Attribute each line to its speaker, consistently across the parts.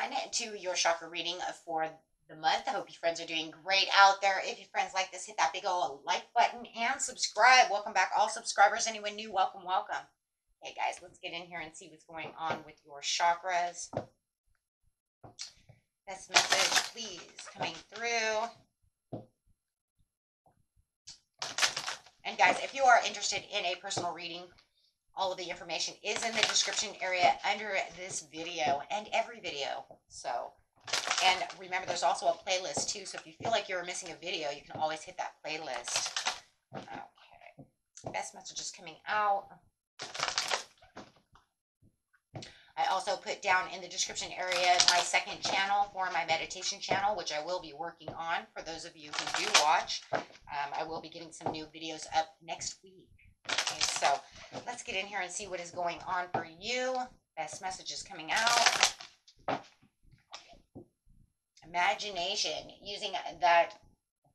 Speaker 1: everyone, to your chakra reading for the month. I hope you friends are doing great out there. If you friends like this, hit that big old like button and subscribe. Welcome back, all subscribers. Anyone new, welcome, welcome. Okay, guys, let's get in here and see what's going on with your chakras. Best message, please, coming through. And guys, if you are interested in a personal reading, all of the information is in the description area under this video and every video. So, and remember, there's also a playlist too. So if you feel like you're missing a video, you can always hit that playlist. Okay. Best messages coming out. I also put down in the description area my second channel for my meditation channel, which I will be working on for those of you who do watch. I will be getting some new videos up next week. Okay, so let's get in here and see what is going on for you. Best messages coming out. Imagination, using that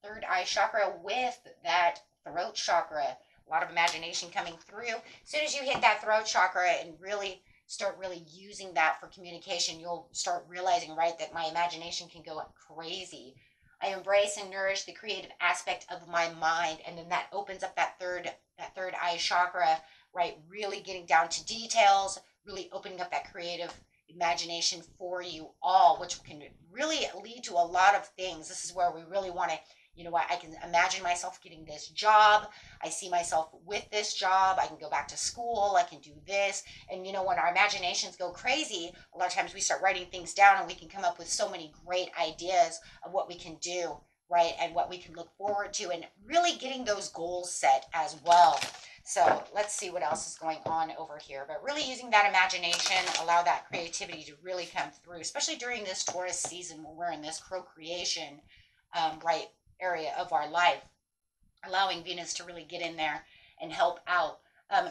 Speaker 1: third eye chakra with that throat chakra. A lot of imagination coming through. As soon as you hit that throat chakra and really start using that for communication, you'll start realizing, right, that my imagination can go crazy. I embrace and nourish the creative aspect of my mind, and then that opens up that third eye chakra, right? Really getting down to details, really opening up that creative imagination for you all, which can really lead to a lot of things. This is where we really want to, you know what, I can imagine myself getting this job. I see myself with this job. I can go back to school. I can do this. And, you know, when our imaginations go crazy, a lot of times we start writing things down and we can come up with so many great ideas of what we can do, right? And what we can look forward to, and really getting those goals set as well. So let's see what else is going on over here. But really using that imagination, allow that creativity to really come through, especially during this Taurus season when we're in this procreation, right, area of our life, allowing Venus to really get in there and help out.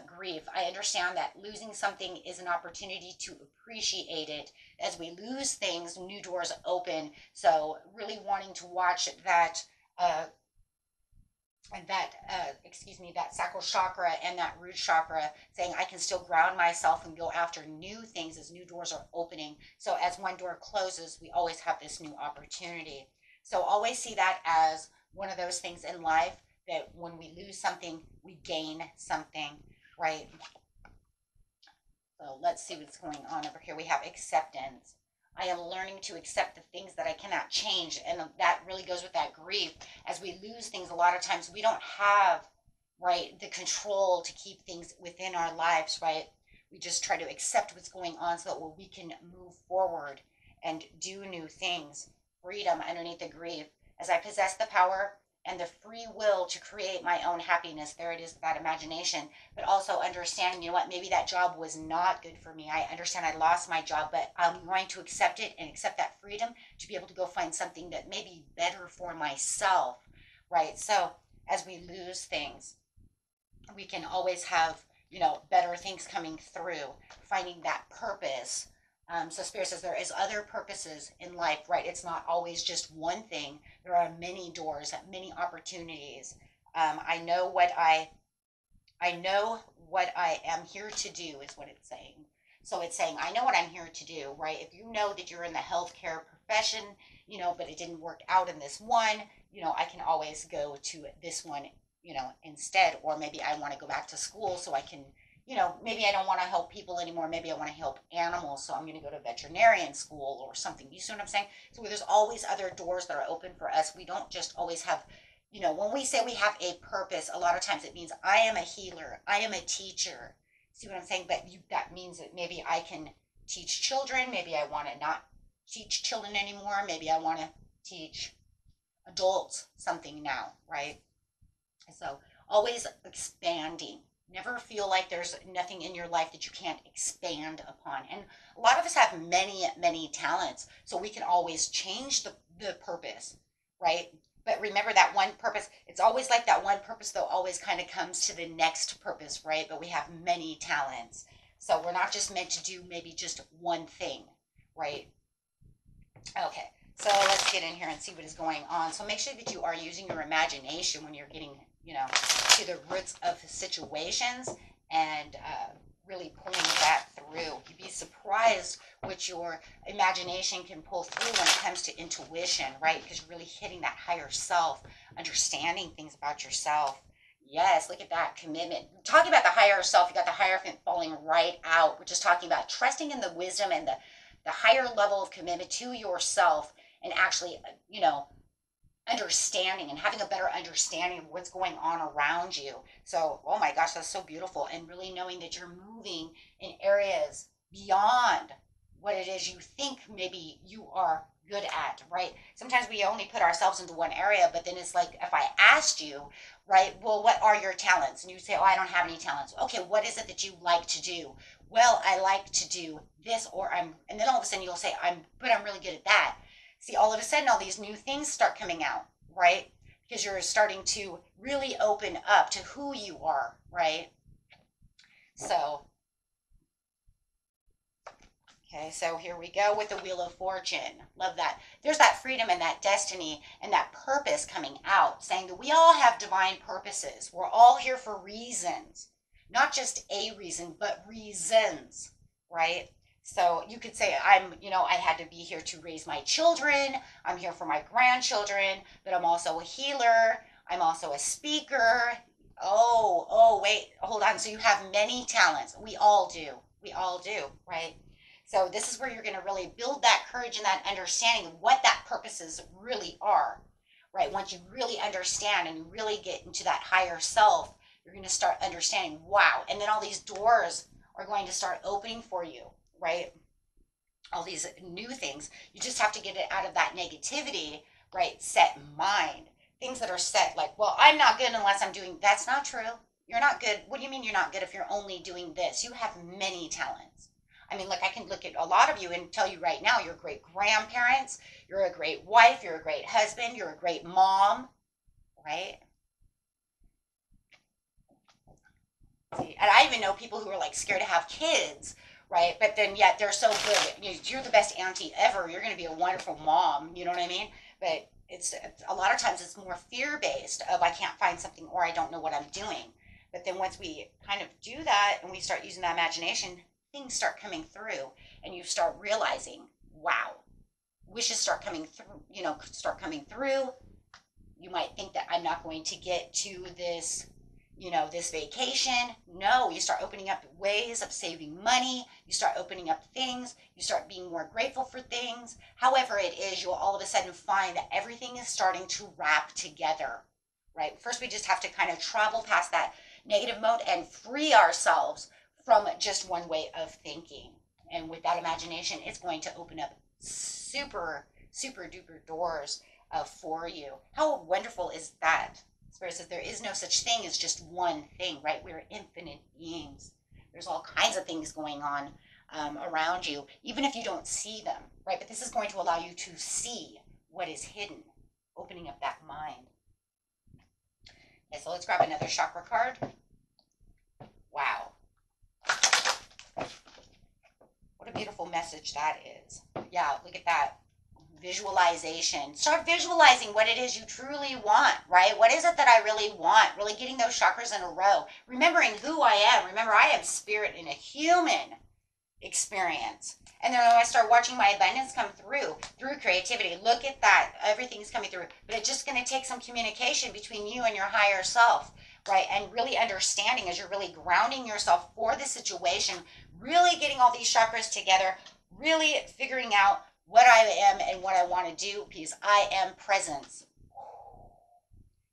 Speaker 1: Grief, I understand that losing something is an opportunity to appreciate it. As we lose things, new doors open. So really wanting to watch that that sacral chakra and that root chakra, saying I can still ground myself and go after new things as new doors are opening. So as one door closes, we always have this new opportunity. So always see that as one of those things in life that when we lose something, we gain something, right? So let's see what's going on over here. We have acceptance. I am learning to accept the things that I cannot change. And that really goes with that grief. As we lose things, a lot of times we don't have, right, the control to keep things within our lives, right? We just try to accept what's going on so that we can move forward and do new things. Freedom underneath the grief. As I possess the power and the free will to create my own happiness, there it is, that imagination. But also understand, you know what, maybe that job was not good for me. I understand I lost my job, but I'm going to accept it and accept that freedom to be able to go find something that may be better for myself, right? So as we lose things, we can always have, you know, better things coming through, finding that purpose. So Spirit says there is other purposes in life, right? It's not always just one thing. There are many doors, many opportunities. I know what I am here to do is what it's saying. So it's saying, I know what I'm here to do, right? If you know that you're in the healthcare profession, you know, but it didn't work out in this one, you know, I can always go to this one, you know, instead. Or maybe I want to go back to school so I can, you know, maybe I don't want to help people anymore. Maybe I want to help animals. So I'm going to go to veterinarian school or something. You see what I'm saying? So there's always other doors that are open for us. We don't just always have, you know, when we say we have a purpose, a lot of times it means I am a healer. I am a teacher. See what I'm saying? But that means that maybe I can teach children. Maybe I want to not teach children anymore. Maybe I want to teach adults something now, right? So always expanding. Never feel like there's nothing in your life that you can't expand upon. And a lot of us have many, many talents, so we can always change the purpose, right? But remember that one purpose, it's always like that one purpose, though, always kind of comes to the next purpose, right? But we have many talents. So we're not just meant to do maybe just one thing, right? Okay, so let's get in here and see what is going on. So make sure that you are using your imagination when you're getting, you know, to the roots of situations and really pulling that through. You'd be surprised what your imagination can pull through when it comes to intuition, right? Because you're really hitting that higher self, understanding things about yourself. Yes, look at that commitment. Talking about the higher self, you got the Hierophant falling right out. We're just talking about trusting in the wisdom and the higher level of commitment to yourself, and actually, understanding and having a better understanding of what's going on around you. So, oh my gosh, that's so beautiful. And really knowing that you're moving in areas beyond what it is you think maybe you are good at, right? Sometimes we only put ourselves into one area, but then it's like if I asked you, right, well, what are your talents? And you say, oh, I don't have any talents. Okay, what is it that you like to do? Well, I like to do this, and then all of a sudden you'll say, I'm really good at that. See, all of a sudden, all these new things start coming out, right? Because you're starting to really open up to who you are, right? So, okay, so here we go with the Wheel of Fortune. Love that. There's that freedom and that destiny and that purpose coming out, saying that we all have divine purposes. We're all here for reasons, not just a reason, but reasons, right? So you could say, I had to be here to raise my children. I'm here for my grandchildren, but I'm also a healer. I'm also a speaker. Oh, wait, hold on. So you have many talents. We all do. We all do, right? So this is where you're going to really build that courage and that understanding of what that purposes really are, right? Once you really understand and you really get into that higher self, you're going to start understanding, wow. And then all these doors are going to start opening for you, right? All these new things. You just have to get it out of that negativity, right? Set mind. Things that are set like, well, I'm not good unless I'm doing, that's not true. You're not good. What do you mean you're not good if you're only doing this? You have many talents. I mean, like I can look at a lot of you and tell you right now, you're great grandparents, you're a great wife, you're a great husband, you're a great mom, right? See, and I even know people who are like scared to have kids, right? But then yet they're so good. You're the best auntie ever. You're going to be a wonderful mom. You know what I mean? But it's a lot of times it's more fear based of I can't find something or I don't know what I'm doing. But then once we kind of do that and we start using that imagination, things start coming through and you start realizing, wow, wishes start coming through. You might think that I'm not going to get to this, this vacation. No, you start opening up ways of saving money. You start opening up things. You start being more grateful for things. However it is, you'll all of a sudden find that everything is starting to wrap together, right? First, we just have to kind of travel past that negative mode and free ourselves from just one way of thinking. And with that imagination, it's going to open up super, super duper doors for you. How wonderful is that? Spirit says there is no such thing as just one thing, right? We're infinite beings. There's all kinds of things going on around you, even if you don't see them, right? But this is going to allow you to see what is hidden, opening up that mind. Okay, so let's grab another chakra card. Wow. What a beautiful message that is. Yeah, look at that. Visualization. Start visualizing what it is you truly want, right? What is it that I really want? Really getting those chakras in a row. Remembering who I am. Remember, I am spirit in a human experience. And then when I start watching my abundance come through creativity, look at that. Everything's coming through. But it's just going to take some communication between you and your higher self, right? And really understanding as you're really grounding yourself for the situation, really getting all these chakras together, really figuring out what I am and what I want to do, because I am presence.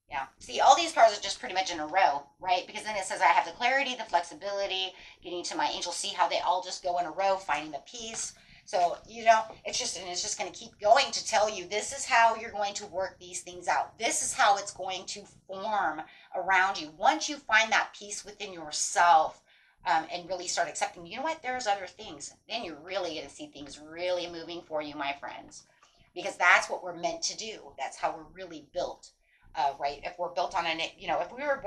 Speaker 1: Yeah. See, all these cards are just pretty much in a row, right? Because then it says I have the clarity, the flexibility, getting to my angel, see how they all just go in a row, finding the peace. So, it's just going to keep going to tell you this is how you're going to work these things out. This is how it's going to form around you. Once you find that peace within yourself, and really start accepting, you know what, there's other things, then you're really going to see things really moving for you, my friends, because that's what we're meant to do. That's how we're really built, right? If we're built on if we were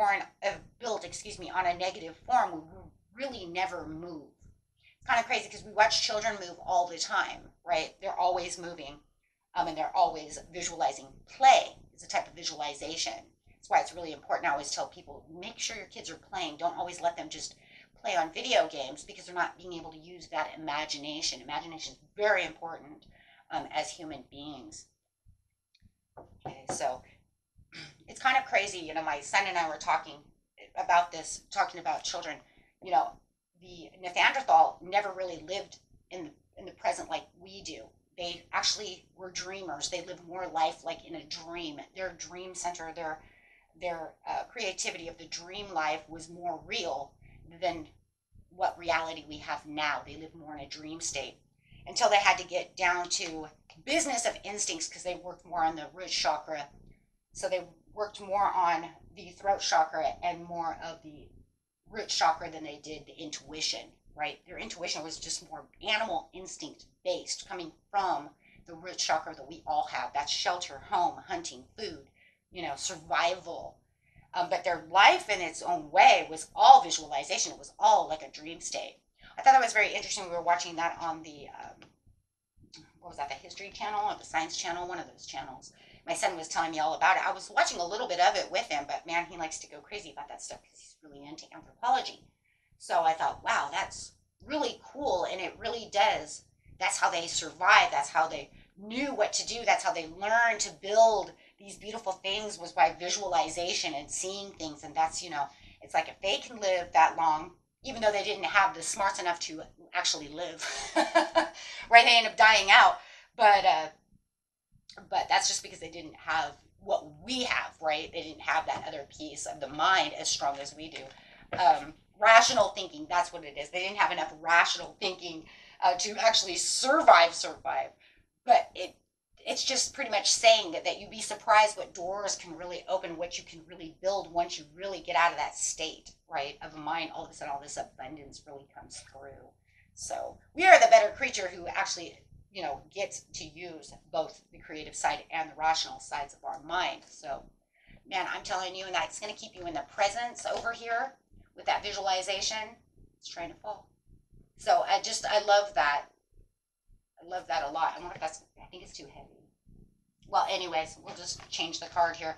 Speaker 1: built on a negative form, we will really never move. It's kind of crazy because we watch children move all the time, right? They're always moving, and they're always visualizing. Play is a type of visualization. That's why it's really important. I always tell people, make sure your kids are playing. Don't always let them just play on video games because they're not being able to use that imagination. Imagination is very important as human beings. Okay, so it's kind of crazy. You know, my son and I were talking about this, talking about children. You know, the Neanderthal never really lived in the present like we do. They actually were dreamers. They lived more life like in a dream. Their dream center, their creativity of the dream life was more real than what reality we have now. They lived more in a dream state until they had to get down to business of instincts because they worked more on the root chakra. So they worked more on the throat chakra and more of the root chakra than they did the intuition, right? Their intuition was just more animal instinct based, coming from the root chakra that we all have. That's shelter, home, hunting, food, you know, survival. But their life in its own way was all visualization. It was all like a dream state. I thought that was very interesting. We were watching that on the, what was that, the History Channel or the Science Channel, one of those channels. My son was telling me all about it. I was watching a little bit of it with him, but man, he likes to go crazy about that stuff because he's really into anthropology. So I thought, wow, that's really cool, and it really does. That's how they survived. That's how they knew what to do. That's how they learned to build these beautiful things, was by visualization and seeing things. And that's, you know, it's like if they can live that long, even though they didn't have the smarts enough to actually live, right? They end up dying out. But that's just because they didn't have what we have, right? They didn't have that other piece of the mind as strong as we do. Rational thinking, that's what it is. They didn't have enough rational thinking to actually survive. But it's just pretty much saying that you'd be surprised what doors can really open, what you can really build once you really get out of that state, right, of a mind. All of a sudden, all this abundance really comes through. So we are the better creature who actually, you know, gets to use both the creative side and the rational sides of our mind. So, man, I'm telling you, and that's going to keep you in the presence over here with that visualization. It's trying to fall. So I love that. I love that a lot. I wonder if that's, I think it's too heavy. Well, anyways, we'll just change the card here.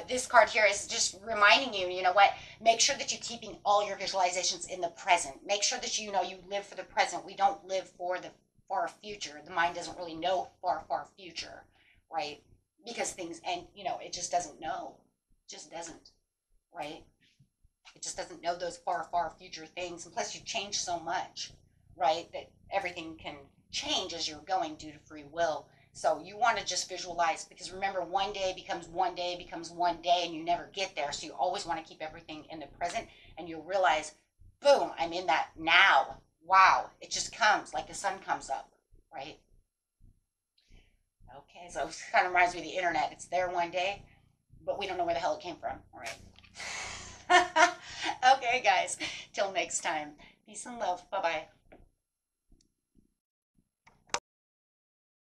Speaker 1: This card here is just reminding you, you know what, make sure that you're keeping all your visualizations in the present. Make sure that you know you live for the present. We don't live for the far future. The mind doesn't really know far future, right? Because things, and you know, it just doesn't know. It just doesn't, right? It just doesn't know those far future things. And plus you change so much, right? That everything can change as you're going due to free will. So you want to just visualize, because remember, one day becomes one day becomes one day, and you never get there. So you always want to keep everything in the present, and you'll realize, boom, I'm in that now. Wow, it just comes like the sun comes up, right? Okay, so it kind of reminds me of the internet. It's there one day, but we don't know where the hell it came from, all right? Okay, guys, till next time. Peace and love. Bye-bye.